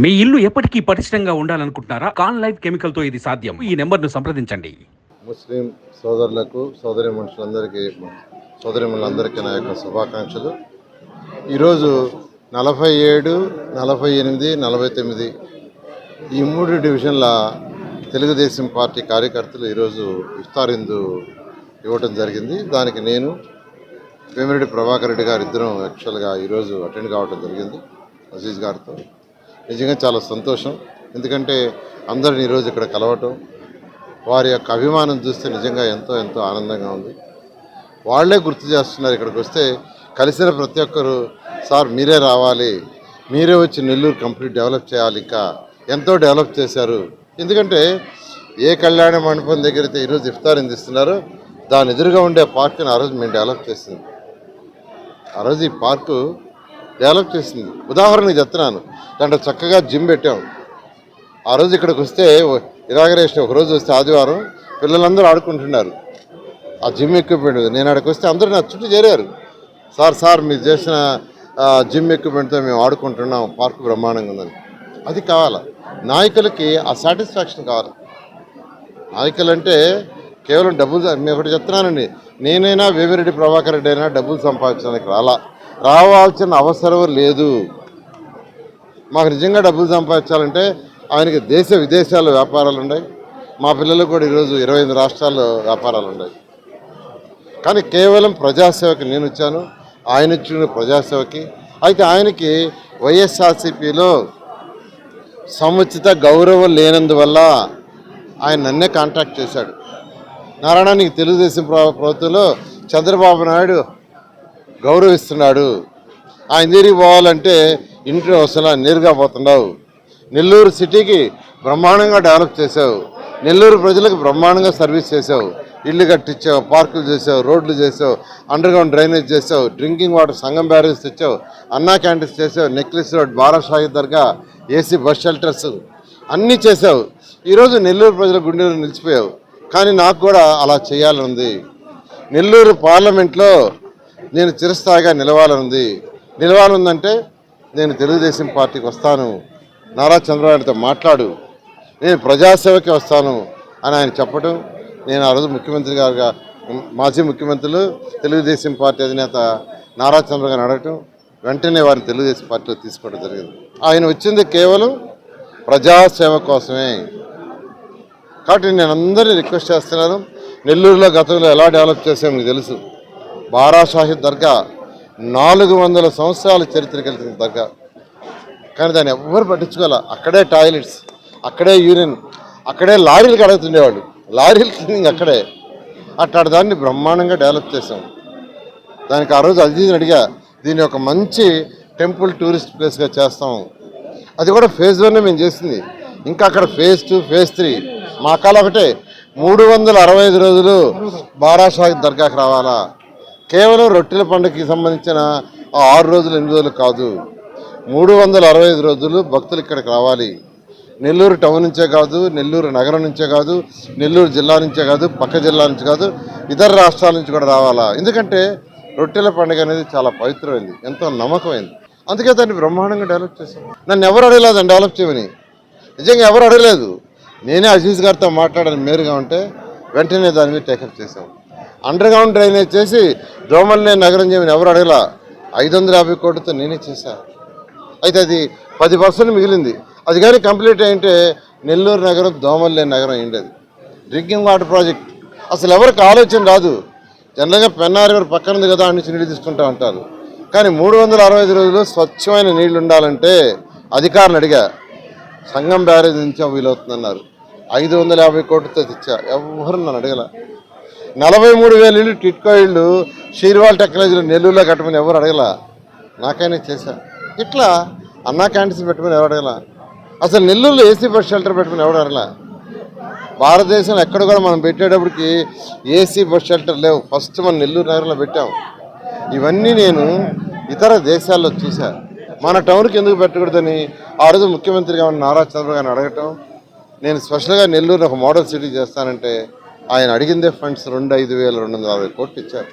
మీ ఇల్లు ఎప్పటికీ పటిష్టంగా ఉండాలనుకుంటున్నారా? కాన్ లైఫ్ కెమికల్ తో ఇది సాధ్యం. ఈ నెంబర్ను సంప్రదించండి. ముస్లిం సోదరులకు సోదరిమణులందరికీ నా యొక్క శుభాకాంక్షలు. ఈరోజు 47, 48, 49 ఈ 3 డివిజన్ల తెలుగుదేశం పార్టీ కార్యకర్తలు ఈరోజు ఇఫ్తారిందు ఇవ్వటం జరిగింది. దానికి నేను వేమిరెడ్డి ప్రభాకర్ రెడ్డి గారు ఇద్దరం యాక్చువల్గా ఈరోజు అటెండ్ కావడం జరిగింది అజీజ్ గారితో. నిజంగా చాలా సంతోషం. ఎందుకంటే అందరిని ఈరోజు ఇక్కడ కలవటం, వారి యొక్క అభిమానం చూస్తే నిజంగా ఎంతో ఎంతో ఆనందంగా ఉంది. వాళ్లే గుర్తు చేస్తున్నారు, ఇక్కడికి వస్తే కలిసిన ప్రతి ఒక్కరు సార్ మీరే రావాలి, మీరే వచ్చి నెల్లూరు కంప్లీట్ డెవలప్ చేయాలి, ఇంకా ఎంతో డెవలప్ చేశారు. ఎందుకంటే ఏ కళ్యాణ మండపం దగ్గర అయితే ఈరోజు ఇఫ్తార్ ఇస్తున్నారో దాని ఎదురుగా ఉండే పార్కుని ఆ రోజు మేము డెవలప్ చేసింది. ఆ రోజు ఈ పార్కు డెవలప్ చేసింది. ఉదాహరణకు చెప్తున్నాను, దాంట్లో చక్కగా జిమ్ పెట్టాం. ఆ రోజు ఇక్కడికి వస్తే ఇనాగరేషన్ ఒకరోజు వస్తే ఆదివారం పిల్లలందరూ ఆడుకుంటున్నారు. ఆ జిమ్ ఎక్విప్మెంట్ నేను అక్కడికి వస్తే అందరూ నా చుట్టూ చేరారు. సార్ మీరు చేసిన జిమ్ ఎక్విప్మెంట్తో మేము ఆడుకుంటున్నాం, పార్కు బ్రహ్మాండంగా ఉందని. అది కావాలా నాయకులకి, ఆ సాటిస్ఫాక్షన్ కావాలి. నాయకులు అంటే కేవలం డబ్బులు, మేము ఒకటి చెప్తున్నానండి, నేనైనా వేమిరెడ్డి ప్రభాకర్ రెడ్డి అయినా డబ్బులు సంపాదించడానికి రావాల్సిన అవసరం లేదు. మాకు నిజంగా డబ్బులు సంపాదించాలంటే ఆయనకి దేశ విదేశాల్లో వ్యాపారాలు ఉన్నాయి, మా పిల్లలకు కూడా ఈరోజు 25 రాష్ట్రాల్లో వ్యాపారాలు ఉన్నాయి. కానీ కేవలం ప్రజాసేవకి నేను వచ్చాను, ఆయన ఇచ్చిన ప్రజాసేవకి. అయితే ఆయనకి వైఎస్ఆర్సీపీలో సముచిత గౌరవం లేనందువల్ల ఆయన నన్నే కాంటాక్ట్ చేశాడు. నారాయణ, నీకు తెలుగుదేశం ప్రభుత్వంలో చంద్రబాబు నాయుడు గౌరవిస్తున్నాడు, ఆయన దగ్గరికి పోవాలంటే ఇంట్లో వస్తున్నా నేరుగా పోతున్నావు, నెల్లూరు సిటీకి బ్రహ్మాండంగా డెవలప్ చేసావు, నెల్లూరు ప్రజలకు బ్రహ్మాండంగా సర్వీస్ చేసావు, ఇల్లు కట్టించావు, పార్కులు చేసావు, రోడ్లు చేసావు, అండర్గ్రౌండ్ డ్రైనేజ్ చేసావు, డ్రింకింగ్ వాటర్ సంగం బ్యారేజ్ తెచ్చావు, అన్నా క్యాంటీన్స్ చేసావు, నెక్లెస్ రోడ్, బారాషాహి దర్గా, ఏసీ బస్ షెల్టర్స్ అన్నీ చేసావు. ఈరోజు నెల్లూరు ప్రజల గుండెలు నిలిచిపోయావు. కానీ నాకు కూడా అలా చేయాలనుంది. నెల్లూరు పార్లమెంట్లో నేను చిరస్థాయిగా నిలవాలనుందంటే నేను తెలుగుదేశం పార్టీకి వస్తాను, నారా చంద్రబాబుతో మాట్లాడు, నేను ప్రజాసేవకి వస్తాను అని ఆయన చెప్పడం, నేను ఆ రోజు ముఖ్యమంత్రి గారుగా మాజీ ముఖ్యమంత్రులు తెలుగుదేశం పార్టీ అధినేత నారా చంద్రబాబు గారిని అడగటం, వెంటనే వారిని తెలుగుదేశం పార్టీలో తీసుకోవడం జరిగింది. ఆయన వచ్చింది కేవలం ప్రజాసేవ కోసమే. కాబట్టి నేను అందరినీ రిక్వెస్ట్ చేస్తున్నాను, నెల్లూరులో గతంలో ఎలా డెవలప్ చేసామో మీకు తెలుసు. బారాషాహి దర్గా 400 సంవత్సరాల చరిత్ర కలిగిన దర్గా, కానీ దాన్ని ఎవ్వరు పట్టించుకోవాలి. అక్కడే టాయిలెట్స్, అక్కడే యూరిన్, అక్కడే లారీలు కడుగుతుండేవాళ్ళు, లారీలు క్లీనింగ్ అక్కడే. అట్లాంటి దాన్ని బ్రహ్మాండంగా డెవలప్ చేసాం. దానికి ఆ రోజు అజీజ్ని అడిగా, దీన్ని ఒక మంచి టెంపుల్ టూరిస్ట్ ప్లేస్గా చేస్తాం. అది కూడా ఫేజ్ 1 మేము చేసింది. ఇంకా అక్కడ ఫేజ్ 2, ఫేజ్ 3. మా కాలం ఒకటే 365 రోజులు బారాషాహి దర్గాకి రావాలా. కేవలం రొట్టెల పండుగకి సంబంధించిన 6 రోజులు 8 రోజులు కాదు, 365 రోజులు భక్తులు ఇక్కడికి రావాలి. నెల్లూరు టౌన్ నుంచే కాదు, నెల్లూరు నగరం నుంచే కాదు, నెల్లూరు జిల్లా నుంచే కాదు, పక్క జిల్లా నుంచి కాదు, ఇతర రాష్ట్రాల నుంచి కూడా రావాలా. ఎందుకంటే రొట్టెల పండుగ అనేది చాలా పవిత్రమైంది, ఎంతో నమ్మకమైంది. అందుకే దాన్ని బ్రహ్మాండంగా డెవలప్ చేశాం. నన్ను ఎవరు అడగలేదు దాన్ని డెవలప్ చేయమని, నిజంగా ఎవరు అడగలేదు. నేనే అజీజ్ గారితో మాట్లాడని మేరుగా ఉంటే వెంటనే దాని మీద టేకప్ చేశాం. అండర్గ్రౌండ్ డ్రైనేజ్ చేసి దోమల్నే నగరం చేయమని ఎవరు అడగలా. 550 కోట్లతో నేనే చేశాను. అయితే అది 10% మిగిలింది. అది కానీ కంప్లీట్ అయింటే నెల్లూరు నగరం దోమల్నే నగరం అయిండేది. డ్రింకింగ్ వాటర్ ప్రాజెక్ట్ అసలు ఎవరికి ఆలోచన రాదు. జనరల్గా పెన్నా రివర్ పక్కన ఉంది కదా అని నుంచి నీళ్ళు తీసుకుంటూ ఉంటారు. కానీ 365 రోజులు స్వచ్ఛమైన నీళ్లు ఉండాలంటే అధికారులు అడిగా, సంగం బ్యారేజ్ నుంచి వీలవుతుందన్నారు. 550 కోట్లతో తెచ్చా, ఎవరు నన్ను అడగల. 43,000 ఇళ్ళు టిట్కో ఇళ్ళు షీర్వాల్ టెక్నాలజీలో నెల్లూరులో కట్టమని ఎవరు అడగల, నాకైనా చేశా. ఇట్లా అన్నా క్యాంటీన్స్ పెట్టమని ఎవరు అడగల. అసలు నెల్లూరులో ఏసీ బస్ షెల్టర్ పెట్టమని ఎవరు అడగల. భారతదేశంలో ఎక్కడ కూడా మనం పెట్టేటప్పటికి ఏసీ బస్ షెల్టర్ లేవు, ఫస్ట్ మనం నెల్లూరు నగరంలో పెట్టాం. ఇవన్నీ నేను ఇతర దేశాల్లో చూసా. మన టౌన్కి ఎందుకు పెట్టకూడదని ఆ రోజు ముఖ్యమంత్రిగా ఉన్న నారా చంద్రబాబు గారిని అడగటం, నేను స్పెషల్గా నెల్లూరుని ఒక మోడల్ సిటీ చేస్తానంటే ఆయన అడిగిందే ఫండ్స్ 5,260 కోట్లు ఇచ్చారు.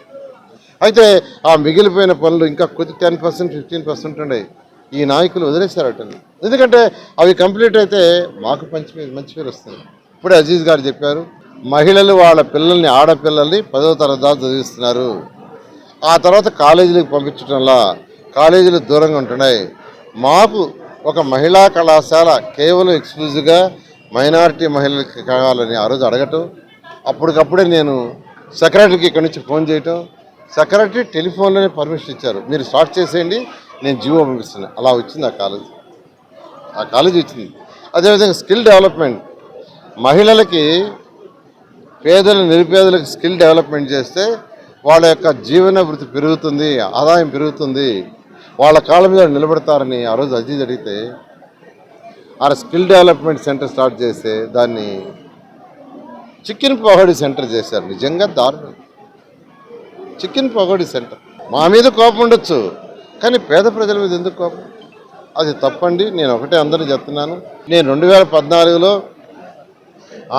అయితే ఆ మిగిలిపోయిన పనులు ఇంకా కొద్ది 10%, 15% ఉన్నాయి. ఈ నాయకులు వదిలేశారట. ఎందుకంటే అవి కంప్లీట్ అయితే మాకు మంచి పేరు వస్తుంది. ఇప్పుడే అజీజ్ గారు చెప్పారు, మహిళలు వాళ్ళ పిల్లల్ని, ఆడపిల్లల్ని 10వ తరగతి దాకా చదివిస్తున్నారు. ఆ తర్వాత కాలేజీలకు పంపించడంలా కాలేజీలు దూరంగా ఉంటున్నాయి. మాకు ఒక మహిళా కళాశాల కేవలం ఎక్స్క్లూజివ్గా మైనారిటీ మహిళలకి కావాలని ఆ రోజు అడగటం, అప్పటికప్పుడే నేను సెక్రటరీకి ఇక్కడి నుంచి ఫోన్ చేయటం, సెక్రటరీ టెలిఫోన్లోనే పర్మిషన్ ఇచ్చారు, మీరు స్టార్ట్ చేసేయండి, నేను జీవో పంపిస్తున్నాను. అలా వచ్చింది ఆ కాలేజీ వచ్చింది. అదేవిధంగా స్కిల్ డెవలప్మెంట్, మహిళలకి, పేదలు, నిరుపేదలకు స్కిల్ డెవలప్మెంట్ చేస్తే వాళ్ళ యొక్క జీవన వృత్తి పెరుగుతుంది, ఆదాయం పెరుగుతుంది, వాళ్ళ కాళ్ళ మీద నిలబడతారని ఆ రోజు అజీజ్ అడిగితే ఆ స్కిల్ డెవలప్మెంట్ సెంటర్ స్టార్ట్ చేస్తే దాన్ని చికెన్ పకోడీ సెంటర్ చేశారు. నిజంగా దారుణం. Chicken pakodi centre. మా మీద కోపం ఉండొచ్చు, కానీ పేద ప్రజల మీద ఎందుకు కోపం? అది తప్పండి. నేను ఒకటే అందరూ చెప్తున్నాను, నేను 2014లో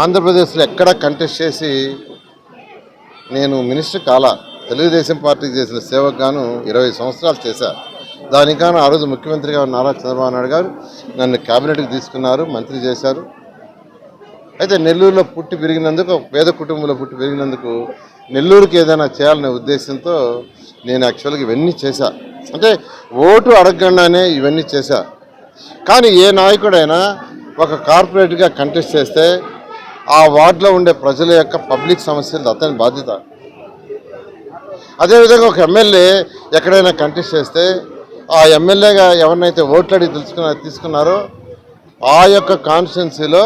ఆంధ్రప్రదేశ్లో ఎక్కడ కంటెస్ట్ చేసి నేను మినిస్టర్ కాలా. తెలుగుదేశం పార్టీకి చేసిన సేవకు గాను 20 సంవత్సరాలు చేశా. దానికాను ఆ రోజు ముఖ్యమంత్రిగా నారా చంద్రబాబు నాయుడు గారు నన్ను క్యాబినెట్కి తీసుకున్నారు, మంత్రి చేశారు. అయితే నెల్లూరులో పుట్టి పెరిగినందుకు, ఒక పేద కుటుంబంలో పుట్టి పెరిగినందుకు నెల్లూరుకి ఏదైనా చేయాలనే ఉద్దేశంతో నేను యాక్చువల్గా ఇవన్నీ చేశా. అంటే ఓటు అడగకుండానే ఇవన్నీ చేశా. కానీ ఏ నాయకుడైనా ఒక కార్పొరేట్గా కంటెస్ట్ చేస్తే ఆ వార్డులో ఉండే ప్రజల యొక్క పబ్లిక్ సమస్యలు అతని బాధ్యత. అదేవిధంగా ఒక ఎమ్మెల్యే ఎక్కడైనా కంటెస్ట్ చేస్తే ఆ ఎమ్మెల్యేగా ఎవరినైతే ఓట్లు అడిగి తీసుకున్నారో ఆ యొక్క కాన్స్టిట్యున్సీలో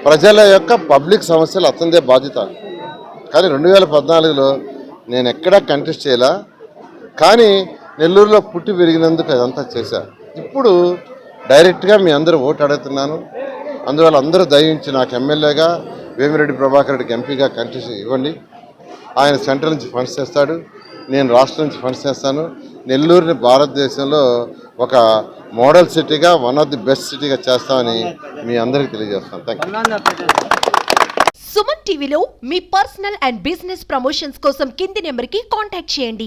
ప్రజల యొక్క పబ్లిక్ సమస్యలు అతనిదే బాధ్యత. కానీ 2014లో నేను ఎక్కడా కంటెస్ట్ చేయలా, కానీ నెల్లూరులో పుట్టి పెరిగినందుకు అదంతా చేశా. ఇప్పుడు డైరెక్ట్గా మీ అందరూ ఓటు అడుగుతున్నాను. అందువల్ల అందరూ దయించి నాకు ఎమ్మెల్యేగా, వేమిరెడ్డి ప్రభాకర్ రెడ్డికి ఎంపీగా కంటెస్ట్ ఇవ్వండి. ఆయన సెంట్రల్ నుంచి ఫండ్స్ చేస్తాడు, నేను రాష్ట్రం నుంచి ఫండ్స్ చేస్తాను. నెల్లూరుని భారతదేశంలో ఒక మోడల్ సిటీగా, వన్ ఆఫ్ ది బెస్ట్ సిటీగా చేస్తామని మీ అందరికీ తెలియజేస్తాను. Thank you. సుమన్ టీవీలో మీ పర్సనల్ అండ్ బిజినెస్ ప్రమోషన్స్ కోసం కింది నెంబర్కి కాంటాక్ట్ చేయండి.